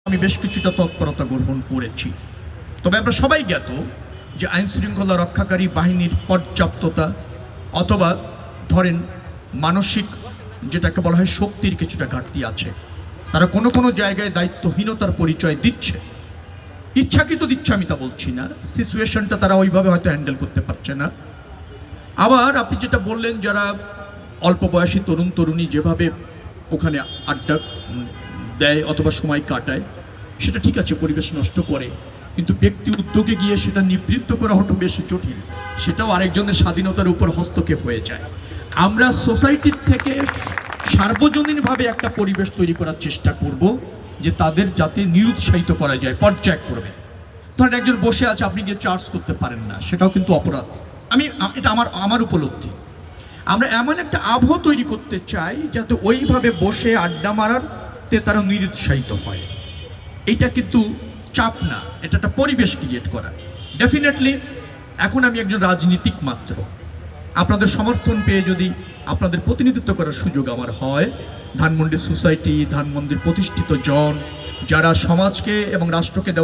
আমি বেশ কিছুটা তৎপরতা গ্রহণ করেছি। তবে আমরা সবাই জ্ঞাত যে আইন শৃঙ্খলা রক্ষাকারী বাহিনীর পর্যাপ্ততা অথবা ধরেন মানসিক যেটাকে বলা হয় শক্তির কিছুটা ঘাটতি আছে। তারা কোনো কোনো জায়গায় দায়িত্বহীনতার পরিচয় দিচ্ছে, ইচ্ছাকৃত দিচ্ছে আমি তা বলছি না, সিচুয়েশনটা তারা ওইভাবে হয়তো হ্যান্ডেল করতে পারছে না। আবার আপনি যেটা বললেন যারা অল্প বয়সী তরুণ তরুণী যেভাবে ওখানে আড্ডা দেয় অথবা সময় কাটায়, সেটা ঠিক আছে, পরিবেশ নষ্ট করে, কিন্তু ব্যক্তি উদ্যোগে গিয়ে সেটা নিবৃত্ত করা হতো বেশি জটিল, সেটাও আরেকজনের স্বাধীনতার উপর হস্তক্ষেপ হয়ে যায়। আমরা সোসাইটির থেকে সার্বজনীনভাবে একটা পরিবেশ তৈরি করার চেষ্টা করব যে তাদের যাতে নিরুৎসাহিত করা যায় পর্যায়ক্রমে। ধরেন একজন বসে আছে, আপনি গিয়ে চার্জ করতে পারেন না, সেটাও কিন্তু অপরাধ। এটা আমার উপলব্ধি। আমরা এমন একটা আবহ তৈরি করতে চাই যাতে ওইভাবে বসে আড্ডা মারাতে তারা নিরুৎসাহিত হয়। এইটা কিন্তু চাপ না, এটা একটা পরিবেশ ক্রিয়েট করা। ডেফিনেটলি এখন আমি একজন রাজনীতিক মাত্র, আপনাদের সমর্থন পেয়ে যদি আপনাদের প্রতিনিধিত্ব করার সুযোগ আমার হয়, ধানমন্ডি সোসাইটি, ধানমন্ডির প্রতিষ্ঠিত জন যারা সমাজকে এবং রাষ্ট্রকে দেওয়া